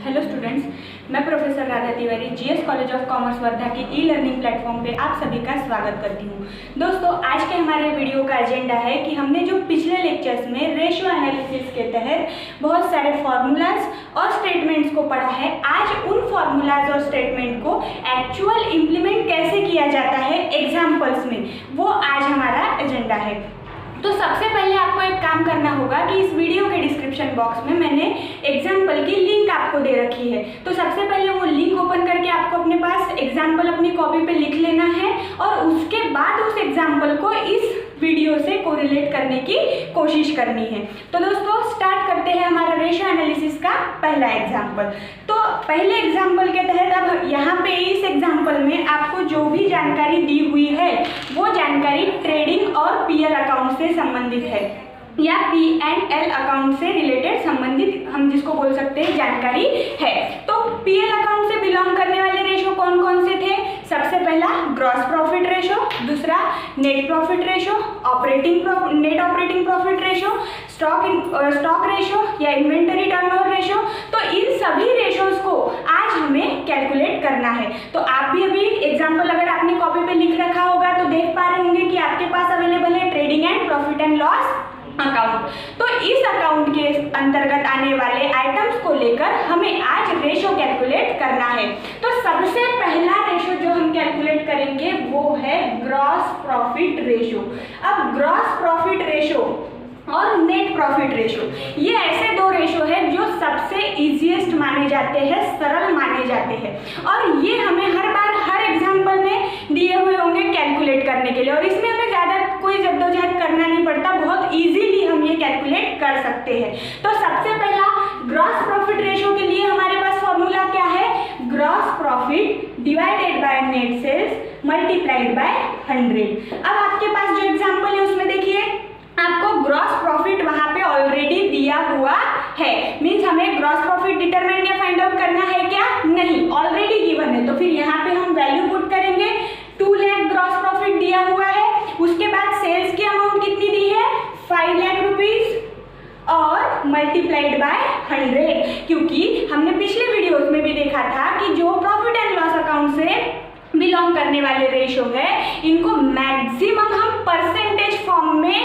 Hello students, मैं professor Radha Tiwari GS college of commerce Wardha के e learning platform पे आप सभी का स्वागत करती हूँ। दोस्तों, आज के हमारे वीडियो का एजेंडा है कि हमने जो पिछले लेक्चर्स में रेशियो एनालिसिस के तहत बहुत सारे फार्मूलाज और स्टेटमेंट्स को पढ़ा है, आज उन फार्मूलाज और स्टेटमेंट को एक्चुअल इम्प्लीमेंट कैसे किया जाता है एग्जाम्पल्स में, वो आज हमारा एजेंडा है। तो सबसे पहले आपको एक काम करना होगा कि इस वीडियो के डिस्क्रिप्शन बॉक्स में मैंने एग्जाम्पल की लिंक आपको दे रखी है। तो सबसे पहले वो लिंक ओपन करके आपको अपने पास एग्जाम्पल अपनी कॉपी पे लिख लेना है और उसके बाद उस एग्जाम्पल को इस वीडियो से कोरिलेट करने की कोशिश करनी है। तो दोस्तों, स्टार्ट करते हैं हमारा रेशियो एनालिसिस का पहला एग्जाम्पल। तो पहले एग्जाम्पल के तहत अब यहाँ पे इस एग्जाम्पल में आपको जो भी जानकारी दी हुई है वो जानकारी ट्रेडिंग और पीएल अकाउंट से संबंधित है या P&L अकाउंट से रिलेटेड संबंधित हम जिसको बोल सकते हैं जानकारी है। तो पीएल अकाउंट से बिलोंग करने वाले रेशो कौन कौन से थे? सबसे पहला ग्रॉस प्रॉफिट रेशो, दूसरा net profit ratio, net operating profit ratio, stock ratio या इन्वेंटरी टर्नओवर रेशो। तो इन सभी रेशोज को आज हमें कैलकुलेट करना है। तो आप भी अभी एग्जाम्पल अगर आपने कॉपी पे लिख रखा होगा तो देख पा रहे होंगे कि आपके पास अवेलेबल है trading and profit and loss account. तो इस अकाउंट के अंतर्गत आने वाले आइटम्स को लेकर हमें आज रेशो कैलकुलेट करना है। तो सबसे पहला रेशो जो हम कैलकुलेट करेंगे वो है ग्रॉस प्रॉफिट रेशो। अब ग्रॉस प्रॉफिट रेशो और नेट प्रॉफिट रेशो, ये ऐसे दो रेशो है जो सबसे इजीएस्ट माने जाते हैं, सरल माने जाते हैं और ये हमें हर बार हर एग्जाम्पल में दिए हुए होंगे कैलकुलेट करने के लिए और इसमें हमें ज़्यादा कोई जद्दोजहद करना नहीं पड़ता, बहुत इजीली हम ये कैलकुलेट कर सकते हैं। तो सबसे पहला ग्रॉस प्रॉफिट रेशो के लिए हमारे पास फॉर्मूला क्या है? Gross profit divided by net sales multiplied by 100। अब आपके पास जो एग्जाम्पल है उसमें देखिए आपको ग्रॉस प्रॉफिट वहां पे ऑलरेडी दिया हुआ है, मींस हमें ग्रॉस प्रॉफिट डिटरमाइन या फाइंड आउट करना है क्या? नहीं, ऑलरेडी गिवन है। तो फिर यहाँ पे हम वैल्यू पुट करेंगे, 2 लाख ग्रॉस प्रॉफिट दिया हुआ है। उसके बाद सेल्स की अमाउंट कितनी दी है? 5 लाख रुपीज और मल्टीप्लाइड बाय 100, क्योंकि हमने पिछले वीडियोस में भी देखा था कि जो प्रॉफिट एंड लॉस अकाउंट से बिलोंग करने वाले रेशो है इनको मैक्सिमम हम परसेंटेज फॉर्म में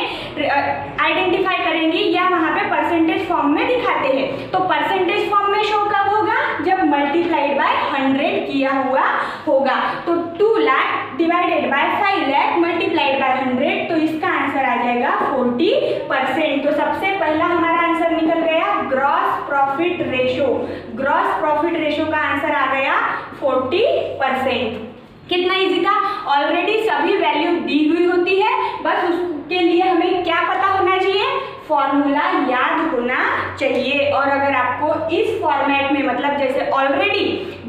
आइडेंटिफाई करेंगे या वहां पे परसेंटेज फॉर्म में दिखाते हैं। तो परसेंटेज फॉर्म में शो कब होगा? जब मल्टीप्लाइड बाय 100 किया हुआ होगा। तो 2 lakh divided by 5 lakh multiplied by 100, तो इसका आंसर आ जाएगा 40%। तो सबसे पहला हमारा आंसर निकल गया gross profit ratio. Gross profit ratio का आंसर आ गया 40%। कितना इजी था? ऑलरेडी सभी वैल्यू दी हुई होती है, बस उसके लिए हमें क्या पता होना चाहिए? फॉर्मूला याद होना चाहिए। और अगर आपको इस फॉर्मेट में, मतलब जैसे ऑलरेडी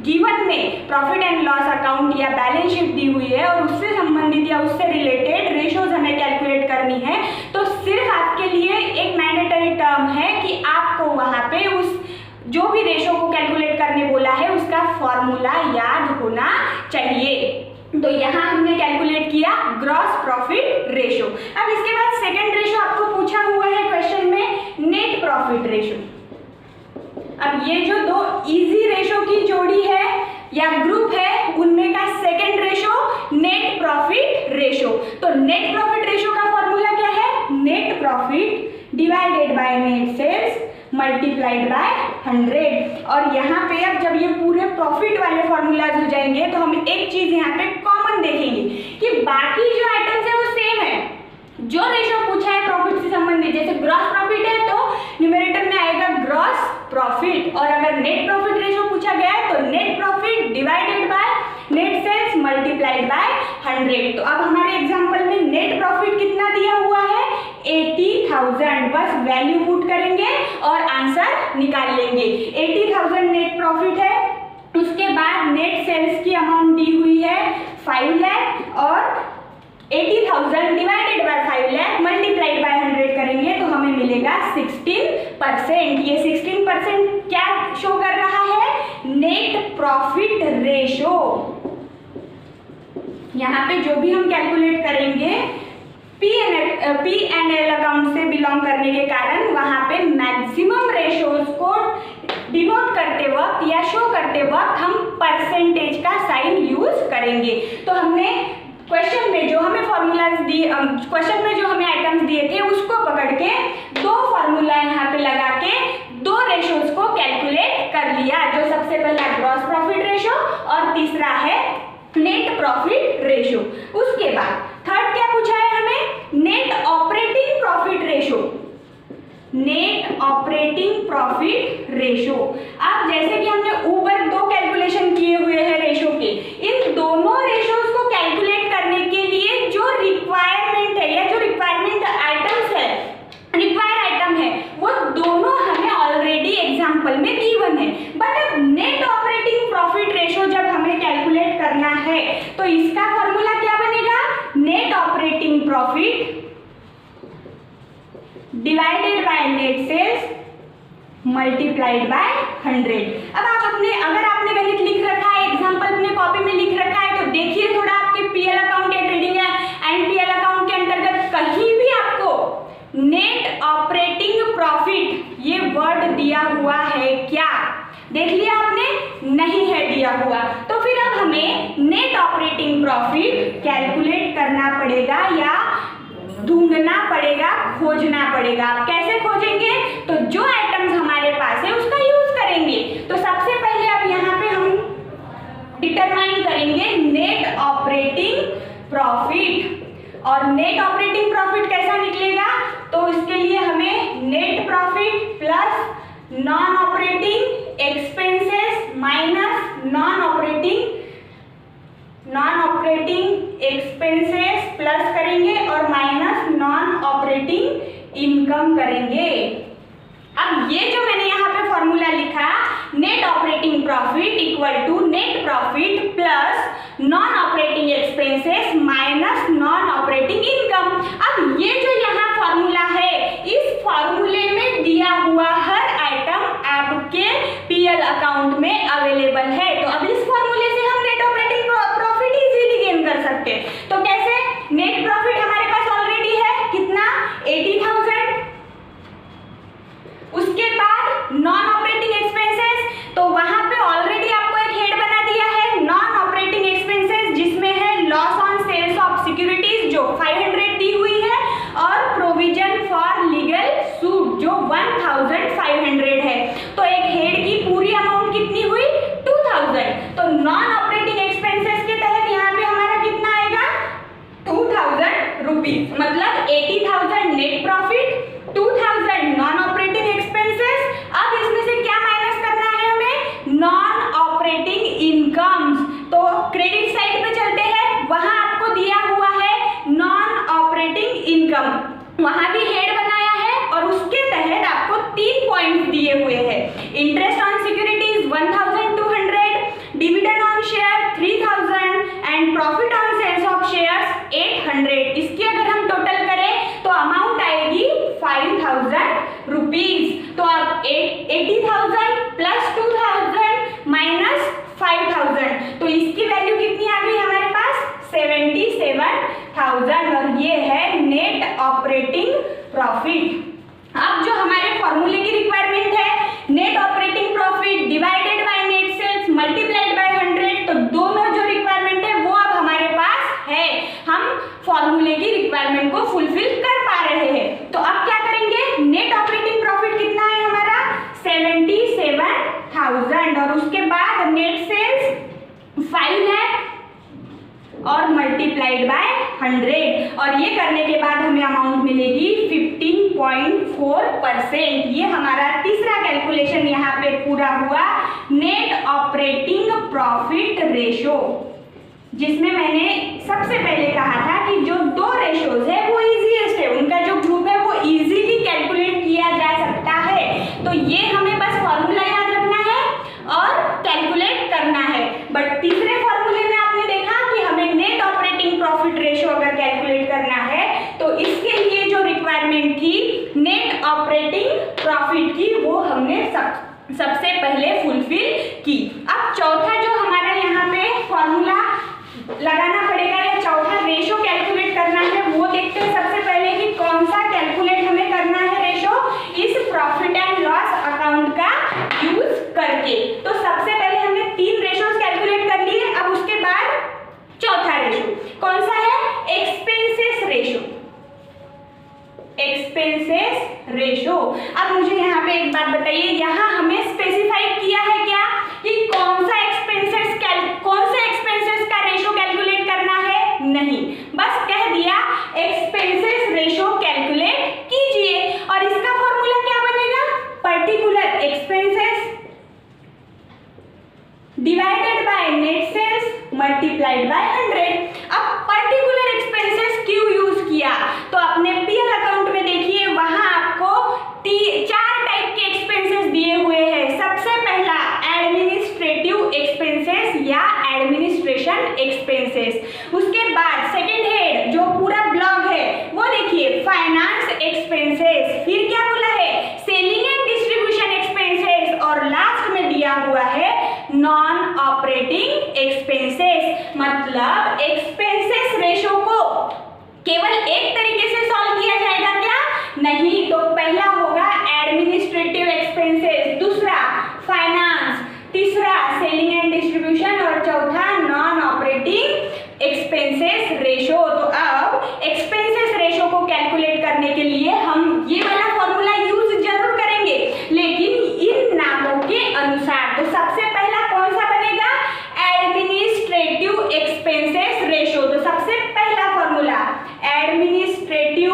गिवन में प्रॉफिट एंड लॉस अकाउंट या बैलेंस शीट दी हुई है और उससे संबंधित या उससे रिलेटेड रेशोज हमें कैलकुलेट करनी है, तो सिर्फ आपके लिए एक मैंडेटरी टर्म है कि आपको वहां पे उस जो भी रेशो को कैलकुलेट करने बोला है उसका फॉर्मूला याद होना चाहिए। तो यहाँ हमने कैलकुलेट किया ग्रॉस प्रॉफिट रेशो। अब इसके बाद सेकंड रेशो आपको पूछा हुआ है क्वेश्चन में, नेट प्रॉफिट रेशो। अब ये जो दो इजी रेशो की जोड़ी है या ग्रुप है उनमें का second ratio net profit ratio. तो नेट प्रॉफिट रेशो का फॉर्मूला क्या है? Net profit divided by net sales multiplied by 100। और यहाँ पे अब जब ये पूरे प्रॉफिट वाले फॉर्मूलाज हो जाएंगे तो हम एक चीज यहाँ पे कॉमन देखेंगे कि बाकी जो आइटम्स है वो सेम है। जो रेशो पूछा है प्रॉफिट से संबंधित, जैसे ग्रॉस प्रॉफिट है तो न्यूमरेटर में आएगा ग्रॉस प्रॉफिट, और अगर नेट प्रॉफिट रेशो पूछा गया है तो net profit divided by net sales multiplied by 100। तो अब हमारे एग्जांपल में नेट प्रॉफिट कितना दिया हुआ है? 80,000। बस वैल्यू पुट करेंगे और आंसर निकाल लेंगे। 80,000 नेट प्रॉफिट है। उसके बाद नेट सेल्स की अमाउंट दी हुई है 5 लाख और 80,000 divided by 5 lakh multiplied by 100 करेंगे तो हमें मिलेगा 16%। ये 16% क्या शो कर रहा है? Net profit ratio. यहाँ पे जो भी हम कैलकुलेट करेंगे P&L अकाउंट से बिलोंग करने के कारण वहां पे मैक्सिमम रेशोज को डिनोट करते वक्त या शो करते वक्त हम परसेंटेज का साइन यूज करेंगे। तो हमने क्वेश्चन में जो हमें फॉर्मूलाज दिए, क्वेश्चन में जो हमें आइटम्स दिए थे उसको पकड़ के दो फॉर्मूला यहाँ पे लगा के दो रेशोज को कैलकुलेट कर लिया, जो सबसे पहला ग्रॉस प्रॉफिट रेशो और तीसरा है नेट प्रॉफिट रेशो। उसके बाद थर्ड क्या पूछा है हमें, net operating profit ratio. Net operating profit ratio, अब जैसे कि हमने ऊपर दो कैलकुलेशन किए हुए हैं रेशो के, इन दोनों रेशोज को कैलकुलेट करने के लिए जो रिक्वायरमेंट है या जो रिक्वायरमेंट आइटम्स है, रिक्वायर आइटम है, वो दोनों हमें ऑलरेडी एग्जाम्पल में गिवन है। बट अब नेट ऑपरेटिंग प्रॉफिट रेशो जब हमें कैलकुलेट करना है तो इसका फॉर्मूला क्या बनेगा, net operating profit divided by net sales multiplied by 100। अब आप अपने, अगर आपने गणित लिख रखा है, एग्जाम्पल अपने कॉपी में लिख रखा है, तो देखिए थोड़ा आपके पीएल अकाउंट या ट्रेडिंग या एनपीएल अकाउंट के अंतर्गत कहीं भी आपको नेट ऑपरेटिंग प्रॉफिट ये वर्ड दिया हुआ है क्या, देख लिया आपने, नहीं है दिया हुआ। तो फिर अब हमें नेट ऑपरेटिंग प्रॉफिट कैलकुलेट करना पड़ेगा या ढूंढना पड़ेगा, खोजना पड़ेगा। आप कैसे खोजेंगे, तो जो आइटम्स हमारे पास है उसका यूज करेंगे। तो सबसे पहले अब यहाँ पे हम डिटरमाइन करेंगे नेट ऑपरेटिंग प्रॉफिट, और नेट ऑपरेटिंग प्रॉफिट कैसा निकलेगा, तो इसके लिए हमें net profit plus non operating expenses minus non operating expenses plus करेंगे और माइनस नॉन ऑपरेटिंग इनकम करेंगे। अब ये जो मैंने यहाँ पे फॉर्मूला लिखा, net operating profit equal to net profit plus non operating expenses minus non operating income. अब ये जो यहाँ फॉर्मूला है, इस फॉर्मूले में दिया हुआ हर आइटम आपके पीएल अकाउंट में अवेलेबल है। तो अब इस फॉर्मूले से हम net operating profit easily gain कर सकते हैं। तो कैसे, नेट प्रॉफिट हमारे पास ऑलरेडी है कितना, 80,000। उसके बाद नॉन ऑपरेटिंग एक्सपेंसेस, तो वहां पे ऑलरेडी आपको एक हेड बना दिया है नॉन ऑपरेटिंग एक्सपेंसेस, जिसमें है loss on sales of securities जो 500 दी हुई है और प्रोविजन फॉर लीगल सूट जो 1500 है। तो एक हेड की पूरी अमाउंट कितनी हुई, 2000। तो नॉन ऑपरेटिंग एक्सपेंसेस के तहत यहाँ पे हमारा कितना आएगा, 2000 रुपीज, मतलब 80,000 net profit, 2000 non operating expenses. अब इसमें से क्या माइनस करना है हमें, नॉन ऑपरेटिंग इनकम्स। तो क्रेडिट साइड पे चलते हैं, वहां आपको दिया हुआ है नॉन ऑपरेटिंग इनकम, वहां भी हेड बनाया है और उसके तहत आपको 3 पॉइंट्स दिए हुए हैं, interest on securities 1200, dividend on share 3000 and profit on sales of shares 800। इसकी अगर हम टोटल करें तो अमाउंट आएगी 5000 रुपीज। तो अब 80,000 प्लस 2000 माइनस 5000, तो इसकी वैल्यू कितनी आ गई हमारे पास, 77,000, और ये है नेट ऑपरेटिंग प्रॉफिट। अब जो हमारे फॉर्मूले की रिक्वायरमेंट है, net operating profit divided by net sales multiplied by 100, तो दोनों जो रिक्वायरमेंट है वो अब हमारे पास है, हम फॉर्मूले की रिक्वायरमेंट को फुलफिल कर पा रहे हैं। तो अब क्या करेंगे, नेट ऑपरेटिंग प्रॉफिट कितना है हमारा, 77,000, और उसके बाद नेट सेल्स 5 है और मल्टीप्लाइड बाय 100, और ये करने के बाद हमें अमाउंट मिलेगी 15.4%। ये हमारा तीसरा कैलकुलेशन यहाँ पे पूरा हुआ, नेट ऑपरेटिंग प्रॉफिट रेशो, जिसमें मैंने सबसे पहले कहा था कि जो दो रेशोज है वो इजीएस्ट है, उनका जो ग्रुप है वो इजीली कैलकुलेट किया जा सकता है। तो ये हमें बस फॉर्मूला याद रखना है और कैलकुलेट करना है। बट तीसरे फॉर्मूले में आपने देखा कि हमें नेट ऑपरेटिंग प्रॉफिट रेशो अगर कैलकुलेट करना है तो इसके लिए जो रिक्वायरमेंट थी नेट ऑपरेटिंग प्रॉफिट की, वो हमने सबसे पहले फुलफिल की। अब चौथा जो हमारा यहाँ पे फॉर्मूला लगाना पड़ेगा या चौथा रेशो कैलकुलेट करना है, वो देखते हैं सबसे पहले कि कौन सा कैलकुलेट हमें करना है रेशो, इस प्रॉफिट एंड लॉस अकाउंट का use divided by net sales multiplied by 100। अब पर्टिकुलर एक्सपेंसेस क्यों यूज किया, तो अपने पीएल अकाउंट में देखिए वहां आपको 4 टाइप के एक्सपेंसेस दिए हुए हैं। सबसे पहला एडमिनिस्ट्रेटिव एक्सपेंसेस या एडमिनिस्ट्रेशन एक्सपेंसेस, उसके बाद सेकेंड हेड जो पूरा ब्लॉक है वो देखिए फाइनेंस एक्सपेंसेस, फिर क्या बोला है सेलिंग एंड डिस्ट्रीब्यूशन एक्सपेंसेस, और लास्ट में दिया हुआ है नॉन ऑपरेटिंग एक्सपेंसेस। मतलब एक्सपेंसेस रेशो को केवल एक तरीके से सॉल्व किया जाएगा क्या, नहीं। तो पहला होगा एडमिनिस्ट्रेटिव एक्सपेंसेस, दूसरा फाइनेंस, तीसरा सेलिंग एंड डिस्ट्रीब्यूशन और चौथा नॉन ऑपरेटिंग एक्सपेंसेस रेशो। तो अब एक्सपेंसेस रेशो को कैलकुलेट करने के लिए हम ये वाला फॉर्मूला यूज जरूर करेंगे, लेकिन इन नामों के अनुसार। तो सबसे पहला कौन सा बनेगा, एडमिनिस्ट्रेटिव एक्सपेंसेस रेशो। तो सबसे पहला फॉर्मूला एडमिनिस्ट्रेटिव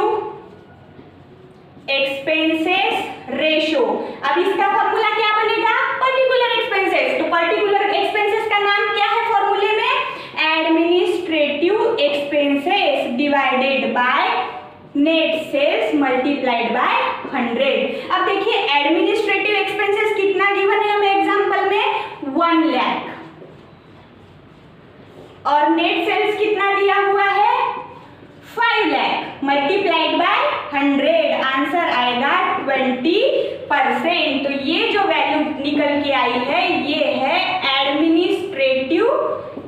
एक्सपेंसेस रेशो। अब इसका फॉर्मूला क्या बनेगा, पर्टिकुलर एक्सपेंसेस। तो पर्टिकुलर एक्सपेंसेस का नाम क्या है फॉर्मूले में, administrative expenses divided by net sales multiplied by 100। अब देखिए एडमिनिस्ट्रेटिव एक्सपेंसेस कितना गिवन है हमें एग्जांपल में 1 लाख, और नेट सेल्स कितना दिया हुआ है 5 लाख मल्टीप्लाइड बाय 100, आंसर आएगा 20%। तो ये जो वैल्यू निकल के आई है ये है administrative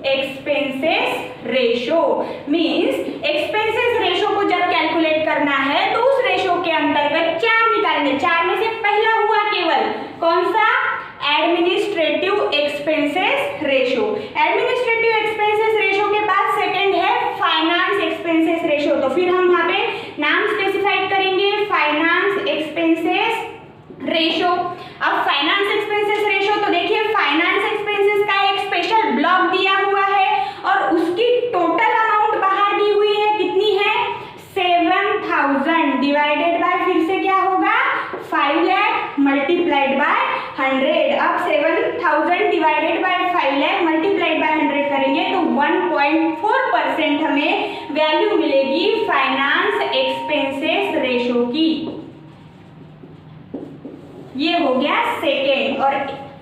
expenses ratio. Means expenses ratio को जब कैलकुलेट करना है तो उस रेशो के अंतर्गत 4 निकालने, 4 में से पहला हुआ केवल कौन सा, administrative expenses ratio. Administrative expenses ratio के बाद सेकंड है फाइनेंस एक्सपेंसेस रेशो। तो फिर हम यहाँ पे नाम स्पेसिफाइड करेंगे फाइनेंस एक्सपेंसेस रेशो। अब फाइनेंस एक्सपेंसेस रेशो, तो देखिए फाइनेंस एक्सपेंसेस का एक स्पेशल ब्लॉक दिया हुआ है और उसकी टोटल अमाउंट बाहर दी हुई है, कितनी है 7000 डिवाइडेड बाय, फिर से क्या होगा 5 लाख मल्टीप्लाइड बाय 100। अब 7000 divided by 5 lakh multiplied by 100 करेंगे तो 1.4% हमें वैल्यू मिलेगी फाइनेंस एक्सपेंसेस रेशो की। ये हो गया सेकेंड। और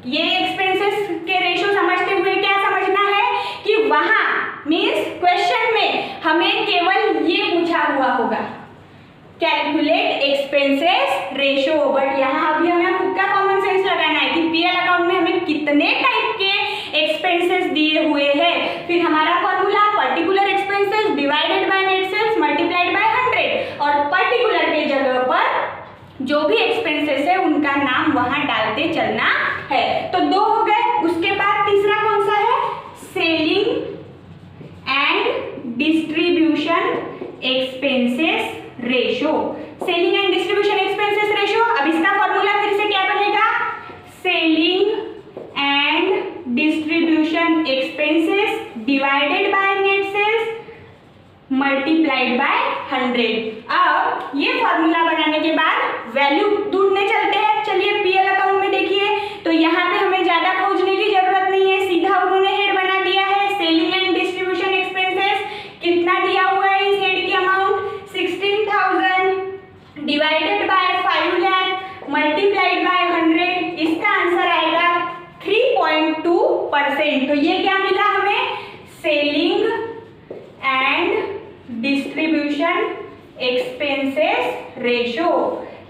ये एक्सपेंसेस के रेशो समझते हुए क्या समझना है कि वहां मींस क्वेश्चन में हमें केवल ये पूछा हुआ होगा कैलकुलेट एक्सपेंसेस रेशो, बट यहाँ अभी हमें खुद का कॉमन सेंस लगाना है कि पीएल अकाउंट में हमें कितने टाइप के एक्सपेंसेस दिए हुए हैं। फिर हमारा formula particular expenses divided by net sales multiplied by 100, और पर्टिकुलर के जगह पर जो भी एक्सपेंसेस है उनका नाम वहां डालते चलना है। तो 2 हो गए। उसके बाद तीसरा कौन सा है, selling and distribution expenses ratio. Selling and distribution expenses ratio, अब इसका फॉर्मूला फिर से क्या बनेगा, selling and distribution expenses divided by net sales multiplied by 100। अब ये फॉर्मूला बनाने के बाद वैल्यू ढूंढने चलते हैं। चलिए पीएल अकाउंट में देखिए, तो यहाँ पे हमें ज्यादा खोजने की जरूरत नहीं है, सीधा उन्होंने हेड बना दिया है सेलिंग एंड डिस्ट्रीब्यूशन एक्सपेंसेस। कितना दिया हुआ है इस हेड की amount 16000 divided by 5 lakh multiplied by 100, इसका आंसर आएगा 3.2%। तो ये क्या मिला हमें, selling and distribution expenses ratio.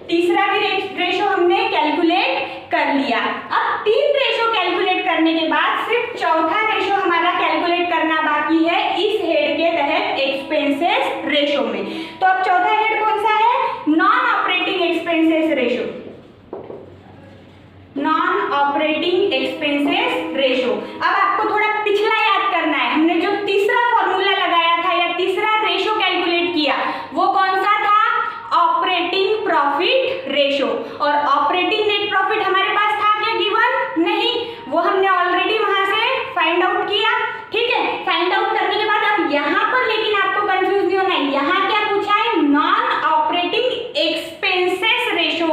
तीसरा भी रेशो हमने कैलकुलेट कर लिया। अब 3 रेशो कैलकुलेट करने के बाद सिर्फ चौथा रेशो हमारा कैलकुलेट करना बाकी है इस हेड के तहत एक्सपेंसेस रेशो में। तो अब चौथा हेड कौन सा है, non operating expenses ratio. Non operating expenses ratio. अब आपको थोड़ा पिछला याद करना है, हमने जो तीसरा फॉर्मूला लगाया था या तीसरा रेशो कैलकुलेट किया वो कौन सा था, ऑपरेटिंग प्रॉफिट रेशो। और ऑपरेटिंग नेट प्रॉफिट हमारे पास था क्या गिवन, नहीं, वो हमने ऑलरेडी वहां से फाइंड आउट किया। ठीक है, फाइंड आउट करने के बाद अब यहाँ पर लेकिन आपको कंफ्यूज नहीं होना है, यहाँ क्या पूछा है, non operating expenses ratio.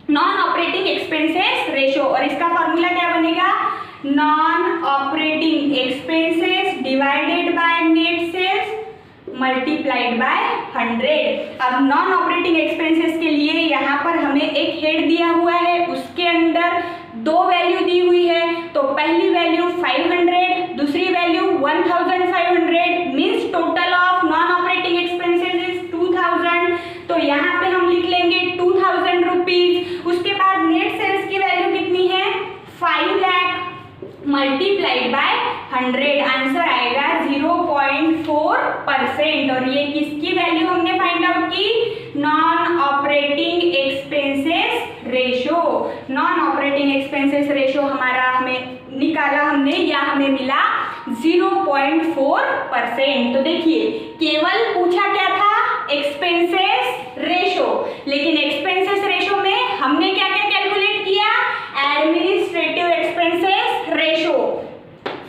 Non operating expenses ratio, और इसका फॉर्मूला क्या बनेगा, नॉन मल्टीप्लाइड बाय 100। अब नॉन ऑपरेटिंग एक्सपेंसेस के लिए यहाँ पर हमें एक हेड दिया हुआ है, उसके अंदर दो वैल्यू दी हुई है। तो पहली वैल्यू 500, दूसरी value 1500, means total of non operating expenses is 2000। तो यहाँ पे हम लिख लेंगे 2000 रुपीज। उसके बाद नेट सेल्स की वैल्यू कितनी है, 5 लाख मल्टीप्लाइड बाय 100, आंसर आएगा 0.4%। और ये किसकी वैल्यू हमने फाइंड आउट की, non operating expenses ratio. Non operating expenses ratio हमारा हमें निकाला हमने, या हमें मिला 0.4%। तो देखिए केवल पूछा क्या था, एक्सपेंसेस रेशो, लेकिन एक्सपेंसेस रेशो में हमने क्या क्या कैलकुलेट किया, administrative expenses ratio,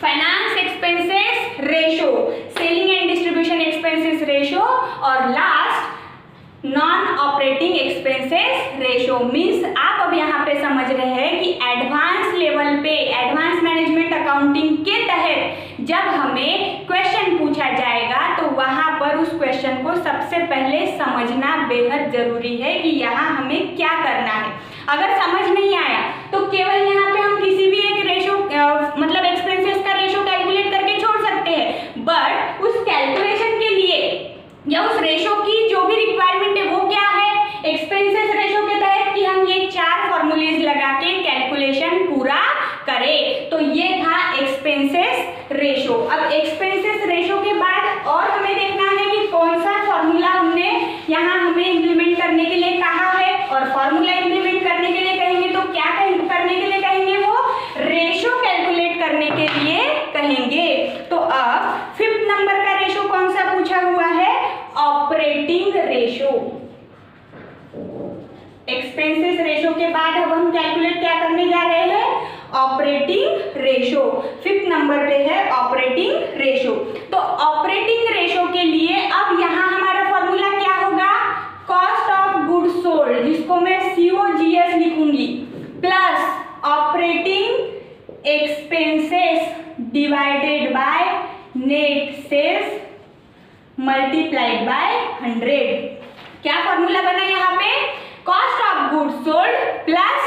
finance expenses ratio, selling and distribution expenses ratio, और last non operating expenses ratio. Means आप अब यहाँ पे समझ रहे हैं कि एडवांस लेवल पे, एडवांस मैनेजमेंट अकाउंटिंग के तहत जब हमें क्वेश्चन पूछा जाएगा तो वहां पर उस क्वेश्चन को सबसे पहले समझना बेहद जरूरी है कि यहाँ हमें क्या करना है। अगर समझ नहीं आया तो केवल यहाँ पे हम किसी भी एक रेशो मतलब एक्सपेंसेस का रेशो कैलकुलेट करके छोड़ सकते हैं, बट उस कैलकुलेशन के लिए या उस रेशो की जो भी रिक्वायरमेंट है वो क्या है, एक्सपेंसेस रेशो के तहत कि हम ये 4 फॉर्मूलेज लगा के कैलकुलेशन पूरा करें। तो ये था एक्सपेंसेस रेशो। अब एक्सपेंसेस रेशो के बाद और हमें देखना है कि कौन सा फॉर्मूला हमने यहाँ हमें इम्प्लीमेंट करने के लिए कहा है, और फॉर्मूला इम्प्लीमेंट करने के लिए कहेंगे तो क्या करने के लिए कहेंगे, वो रेशो कैलकुलेट करने के लिए कहेंगे। तो अब 5th नंबर का रेशो कौन सा पूछा हुआ है, ऑपरेटिंग रेशो। एक्सपेंसेस रेशो के बाद अब हम कैलकुलेट क्या करने जा रहे हैं, ऑपरेटिंग रेशो। 5th नंबर पे है ऑपरेटिंग रेशो। तो ऑपरेटिंग रेशो के लिए अब यहाँ हमारा फॉर्मूला क्या होगा, कॉस्ट ऑफ गुड्स सोल्ड, जिसको मैं COGS लिखूंगी, plus operating expenses divided by net sales multiplied by 100। क्या फॉर्मूला बना यहाँ पे, cost of goods sold plus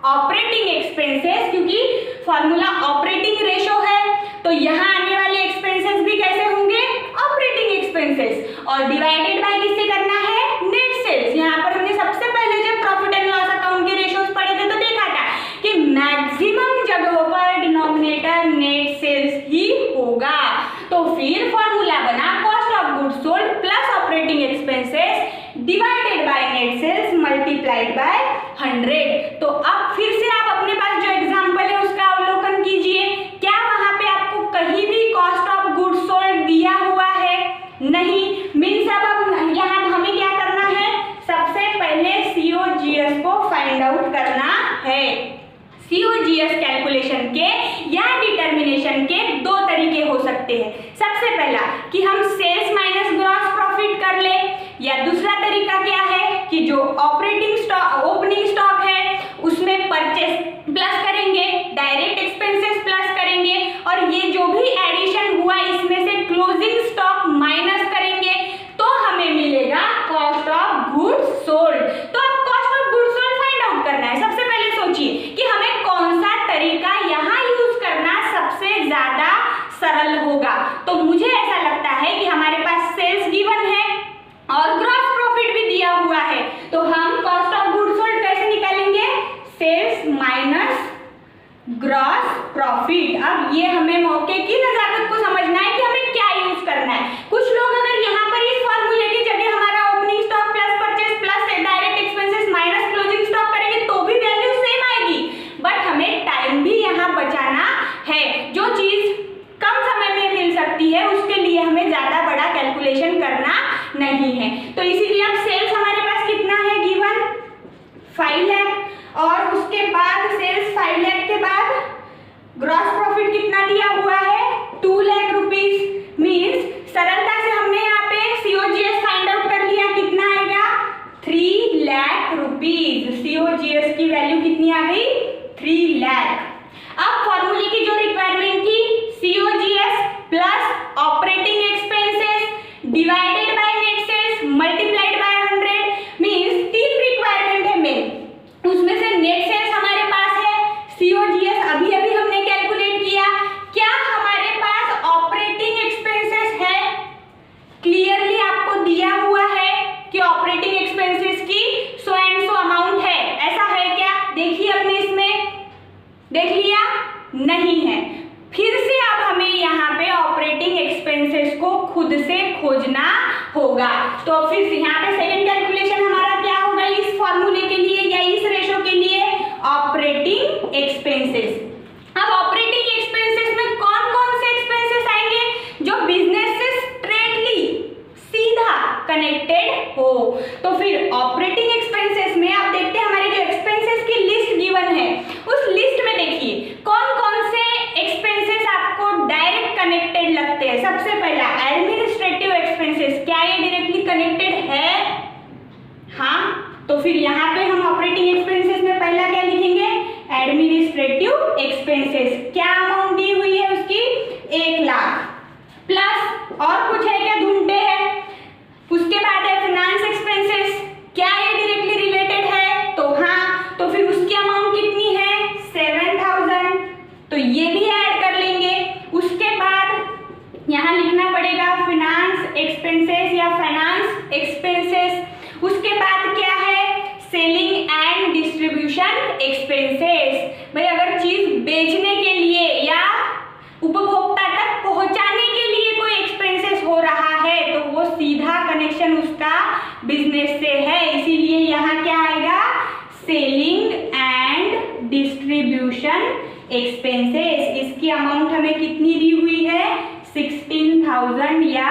operating expenses, क्योंकि फॉर्मूला ऑपरेटिंग रेशो है तो यहाँ आने वाले एक्सपेंसेस भी कैसे होंगे, ऑपरेटिंग एक्सपेंसेस, और डिवाइडेड बाय किससे करना है, नेट सेल्स। यहाँ पर हमने सबसे पहले जब प्रॉफिट एंड लॉस अकाउंट के रेशोज पढ़े थे तो देखा था कि मैक्सिमम जगहों पर डिनोमिनेटर नेट सेल्स ही होगा। तो फिर फॉर्मूला बना cost of goods sold plus operating expenses divided by net sales multiplied by 100। तो अब फिर से आप अपने पास जो एग्जांपल है उसका अवलोकन कीजिए, क्या वहां पे आपको कहीं भी कॉस्ट ऑफ गुड्स सोल्ड दिया हुआ है, नहीं। मीन्स अब यहाँ हमें क्या करना है, सबसे पहले COGS को फाइंड आउट करना है। COGS कैलकुलेशन के या डिटर्मिनेशन के दो तरीके हो सकते हैं। सबसे पहला कि हम सेल्स माइनस ग्रॉस प्रॉफिट कर ले, या दूसरा तरीका क्या है कि जो ऑपरेटिंग स्टॉक ओपनिंग स्टॉक है उसमें परचेस प्लस करेंगे, डायरेक्ट एक्सपेंसेस प्लस करेंगे, और ये जो भी एडिशन हुआ इसमें से क्लोजिंग स्टॉक माइनस करेंगे, तो हमें मिलेगा कॉस्ट ऑफ गुड्स सोल्ड। तो अब cost of goods sold find out करना है। सबसे पहले सोचिए कि हमें कौन सा तरीका यहाँ यूज करना सबसे ज्यादा सरल होगा। तो मुझे ऐसा लगता है कि हमारे पास सेल्स गिवन है और ग्रॉस प्रॉफिट भी दिया हुआ है, तो हम कॉस्ट ऑफ गुड्स सोल्ड कैसे निकालेंगे, सेल्स माइनस ग्रॉस प्रॉफिट। अब ये हमें मौके की नजाकत को समझना है कि हमें क्या यूज करना है। कुछ लोग अगर यहाँ पर इस फॉर्मूले की जगह हमारा opening stock plus purchase plus direct expenses minus closing stock करेंगे तो भी वैल्यू सेम आएगी, बट हमें टाइम भी यहाँ बचाना है। जो चीज कम समय में मिल सकती है उसके लिए हमें ज्यादा बड़ा कैलकुलेशन करना नहीं है। तो इसीलिए अब सेल्स हमारे पास कितना है गिवन, 5 लाख, और उसके बाद सेल्स 5 लाख के बाद ग्रॉस प्रॉफिट कितना दिया हुआ है, 2 लाख रुपीज। मीन्स सरलता से नहीं है। फिर से अब हमें यहाँ पे ऑपरेटिंग एक्सपेंसेस को खुद से खोजना होगा। तो फिर से यहाँ पे सेकंड कैलकुलेशन हमारा क्या होगा इस फॉर्मूले के लिए या इस रेशो के लिए, ऑपरेटिंग एक्सपेंसेस। अब ऑपरेटिंग एक्सपेंसेस में कौन कौन से एक्सपेंसेस आएंगे, जो बिजनेस से स्ट्रेटली सीधा कनेक्टेड हो। तो फिर ऑपरेटिंग एक्सपेंसेस में आप देखते हैं हमारे जो एक्सपेंसेस की लिस्ट गिवन है, उस लिस्ट में देखिए कौन कौन से एक्सपेंसेस आपको डायरेक्ट कनेक्टेड लगते हैं। सबसे पहला एडमिनिस्ट्रेटिव एक्सपेंसेस, क्या ये डायरेक्टली कनेक्टेड है? हाँ, तो फिर यहाँ पे हम ऑपरेटिंग एक्सपेंसेस में पहला क्या लिखेंगे, एडमिनिस्ट्रेटिव एक्सपेंसेस। क्या अमाउंट दी हुई है उसकी, 1 लाख प्लस और कुछ है क्या, ढूंढते हैं। उसके बाद है फाइनेंस एक्सपेंसेस, क्या ये डायरेक्टली रिलेटेड है? तो हाँ, तो फिर उसकी अमाउंट कितनी है, 7000, तो ये भी ऐड कर लेंगे। उसके बाद यहाँ लिखना पड़ेगा फाइनेंस एक्सपेंसेस या फाइनेंस एक्सपेंसेस। उसके बाद क्या है, सेलिंग एंड डिस्ट्रीब्यूशन एक्सपेंसेस। भाई अगर चीज बेचने के लिए या उपभोक्ता तक पहुंचाने के लिए कोई एक्सपेंसेस हो रहा है तो वो सीधा कनेक्शन उसका बिजनेस से है, इसीलिए यहाँ क्या आएगा, सेलिंग एंड डिस्ट्रीब्यूशन एक्सपेंसेस। इसकी अमाउंट हमें कितनी दी हुई है, 16,000 या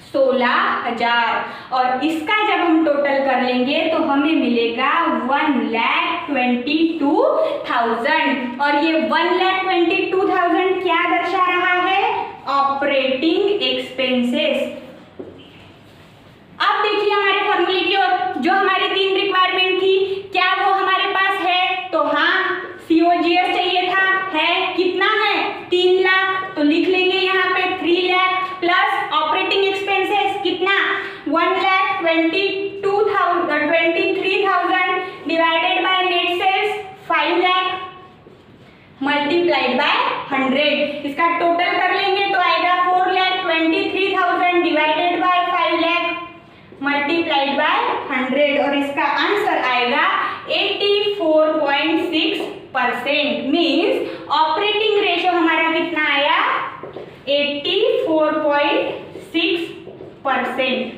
16,000, और इसका जब हम टोटल कर लेंगे तो हमें मिलेगा 1,22,000। और ये 1,22,000 क्या दर्शा रहा है, ऑपरेटिंग एक्सपेंसेस। अब देखिए हमारे फॉर्मूले की ओर, जो हमारी 3 रिक्वायरमेंट थी क्या वो हमारे पास है? तो हाँ, COGS चाहिए था, है कितना है, 3 लाख, तो लिख लेंगे यहाँ पे 3 लाख प्लस ऑपरेटिंग एक्सपेंसेस कितना, 1,23,000 divided by net sales 5 lakh multiplied by 100। इसका टोटल कर लेंगे तो आएगा 4,23,000 divided by 5 lakh multiplied by 100, और इसका आंसर आएगा 84.6%। मीन्स ऑपरेटिंग रेशो हमारा कितना आया, 84.6%।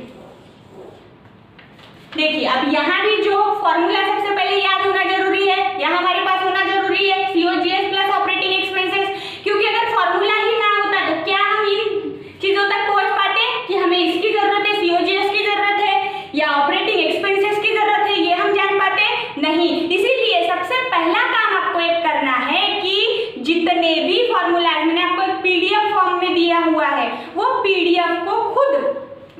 देखिए अब यहाँ भी जो फॉर्मूला सबसे पहले याद होना जरूरी है, यहाँ हमारे पास होना जरूरी है COGS प्लस ऑपरेटिंग एक्सपेंसेस, क्योंकि अगर फॉर्मूला ही ना होता तो क्या हम इन चीजों तक पहुंच पाते कि हमें इसकी जरूरत है, COGS की जरूरत है या ऑपरेटिंग एक्सपेंसेस की जरूरत है, ये हम जान पाते नहीं। इसीलिए सबसे पहला काम आपको एक करना है कि जितने भी फॉर्मूलाज मैंने आपको एक PDF फॉर्म में दिया हुआ है, वो PDF को खुद,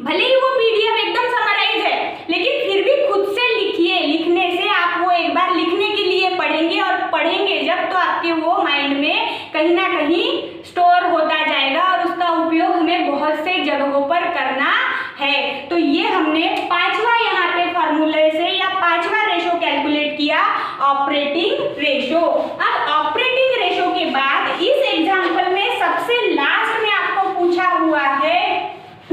भले ही वो PDF एकदम समराइज है लेकिन फिर भी खुद से लिखिए। लिखने से आप वो एक बार लिखने के लिए पढ़ेंगे और पढ़ेंगे जब तो आपके वो माइंड में कहीं ना कहीं स्टोर होता जाएगा और उसका उपयोग हमें बहुत से जगहों पर करना है। तो ये हमने 5वां यहाँ पे फॉर्मूले से या 5वां रेशो कैलकुलेट किया, ऑपरेटिंग रेशो। अब ऑपरेटिंग रेशो के बाद इस एग्जाम्पल में सबसे लास्ट में आपको पूछा हुआ है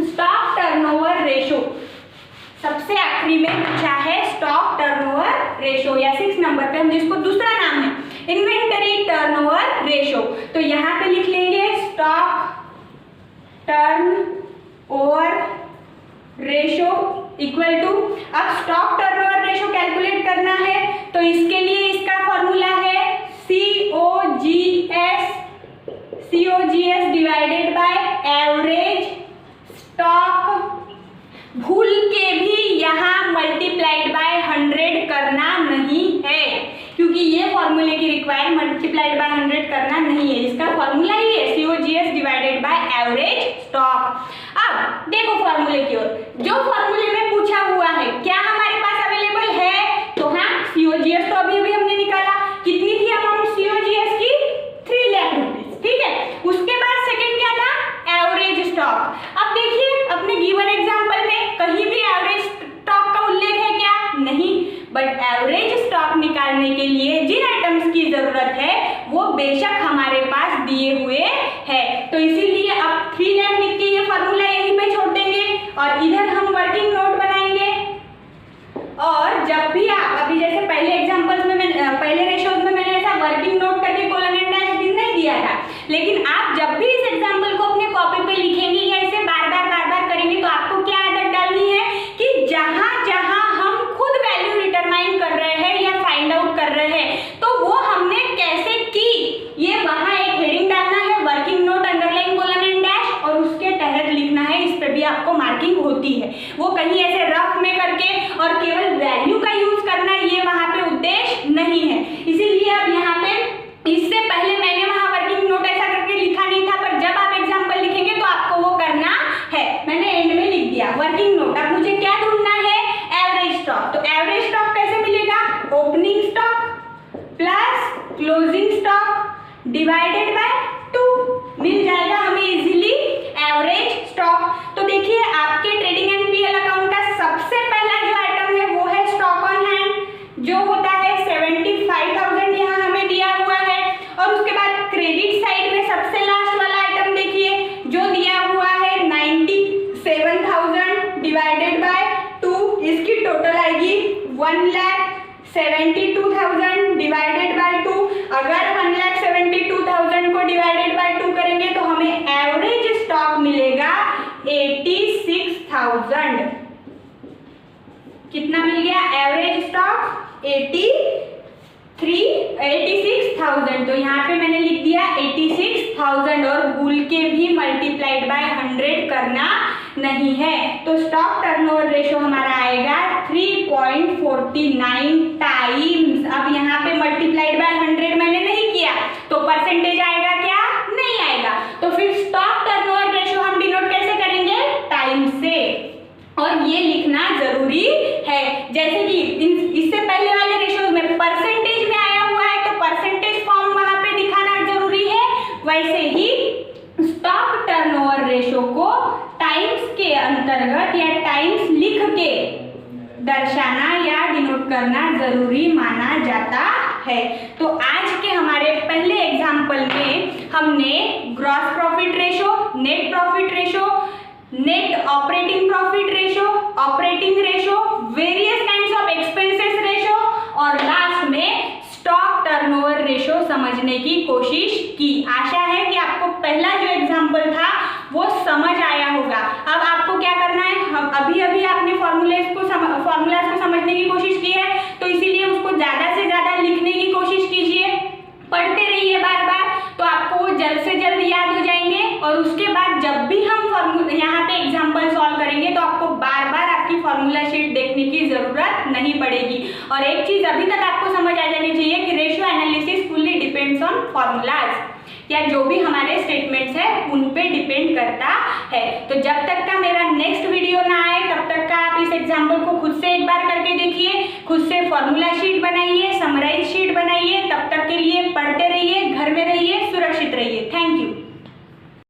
स्टॉक टर्नओवर रेशो। सबसे आखिरी में पूछा है स्टॉक टर्नओवर रेशो, या 6 नंबर पे हम जिसको दूसरा नाम है इन्वेंटरी टर्नओवर रेशो। तो यहाँ पे लिख लेंगे stock turnover ratio equal to, अब स्टॉक टर्नओवर रेशो कैलकुलेट करना है तो इसके लिए इसका फॉर्मूला है COGS divided by average stock. भूल के भी यहाँ मल्टीप्लाइड बाय 100 करना नहीं है, क्योंकि ये फॉर्मूले की रिक्वायर मल्टीप्लाइड बाय 100 करना नहीं है, इसका फॉर्मूला ही है COGS divided by average stock. अब देखो फॉर्मूले की ओर, जो फॉर्मूले में पूछा हुआ है क्या हमारे पास अवेलेबल है? तो हाँ, COGS तो अभी हमने निकाला, कितनी थी अमाउंट COGS की, 3 लाख रुपीज, ठीक है। उसके बाद सेकंड क्या था, एवरेज स्टॉक। अब देखिए अपने गिवन एग्जांपल में कहीं भी एवरेज स्टॉक का उल्लेख है क्या, नहीं, बट एवरेज स्टॉक निकालने के लिए जिन आइटम्स की जरूरत है वो बेशक हमारे पास दिए हुए है, तो इसीलिए अब 3 लाख लिख के ये फॉर्मूला यहीं पे छोड़ देंगे और इधर हम वर्किंग नोट बनाएंगे। और जब भी आप अभी जैसे पहले एग्जांपल्स में पहले रेशोज में मैंने ऐसा वर्किंग नोट करके कोलन एंड डैश नहीं दिया लेकिन आप जब भी इस एग्जाम्पल को अपने कॉपी पे लिखेंगे या इसे बार बार करेंगे तो आपको क्या आदत डालनी है कि जहां जहां हम खुद वैल्यू डिटरमाइन कर रहे हैं या फाइंड आउट कर रहे हैं तो वो हमने कैसे की, ये वहां एक हेडिंग डालना है, working note underline colon and dash, और उसके तहत लिखना है। इस पे भी आपको मार्किंग होती है। वो कहीं ऐसे रफ में करके और केवल वैल्यू का यूज करना, ये वहां पे उद्देश्य नहीं है। इसीलिए अब यहाँ पे इससे पहले मैंने वहां वर्किंग नोट ऐसा करके लिखा नहीं था, पर जब आप एग्जाम्पल लिखेंगे तो आपको वो करना है। मैंने एंड में लिख दिया वर्किंग नोट। अब मुझे क्या ढूंढना है, एवरेज स्टॉक। तो एवरेज स्टॉक कैसे मिलेगा, opening stock plus closing stock divided by 2 मिल जाएगा हमें इजीली एवरेज स्टॉक। तो देखिए आपके ट्रेडिंग एंड पीएल अकाउंट का सबसे पहला जो आइटम है वो है स्टॉक ऑन हैंड, जो होता है 75,000 यहाँ हमें दिया हुआ है। और उसके बाद क्रेडिट साइड में सबसे लास्ट वाला आइटम देखिए जो दिया हुआ है 97,000 डिवाइडेड बाय 2, इसकी टोटल आएगी 1,72,000 डिवाइडेड बाय 2। अगर 1,72,000 को डिवाइडेड बाय 2 करेंगे तो हमें एवरेज स्टॉक मिलेगा 86,000। कितना मिल गया एवरेज स्टॉक, 86,000। तो यहाँ पे मैंने लिख दिया 86,000 और भूल के भी मल्टीप्लाइड बाय 100 करना नहीं है। तो स्टॉक टर्नओवर रेशो हमारा आएगा 3.49 टाइम्स। अब यहाँ पे मल्टीप्लाइड बाय 100 मैंने नहीं किया तो परसेंटेज आएगा क्या, नहीं आएगा। तो फिर स्टॉक टर्नओवर रेशो हम डिनोट कैसे करेंगे, टाइम से, और ये लिखना जरूरी है। जैसे कि इससे पहले वाले रेशोज में परसेंटेज में आया हुआ है तो परसेंटेज फॉर्म वहां पे दिखाना जरूरी है, वैसे ही स्टॉक टर्नओवर रेशो को टाइम्स के अंतर्गत या टाइम्स लिख के दर्शाना या डिनोट करना जरूरी माना जाता है। तो आज के हमारे पहले एग्जाम्पल में हमने gross profit ratio, net profit ratio, net operating profit ratio, operating ratio, various kinds of expenses ratio और लास्ट में स्टॉक टर्नओवर रेशो समझने की कोशिश की। आशा है कि आपको पहला जो एग्जाम्पल था वो समझ आया होगा। अब आपको क्या करना है, हम अभी आपने फॉर्मूलाज को समझने की कोशिश की है तो इसीलिए उसको ज्यादा से ज्यादा लिखने की कोशिश कीजिए, पढ़ते रहिए बार बार, तो आपको वो जल्द से जल्द याद हो जाएंगे। और उसके बाद जब भी हम यहाँ पे एग्जाम्पल सॉल्व करेंगे तो आपको बार बार आपकी फॉर्मूला शीट देखने की जरूरत नहीं पड़ेगी। और एक चीज अभी तक आपको समझ आ जानी चाहिए कि ratio analysis fully depends on formulas, या जो भी हमारे स्टेटमेंट्स है उन पे डिपेंड करता है। तो जब तक का मेरा नेक्स्ट वीडियो ना आए तब तक का आप इस एग्जाम्पल को खुद से एक बार करके देखिए, खुद से फॉर्मूला शीट बनाइए, समराइज शीट बनाइए।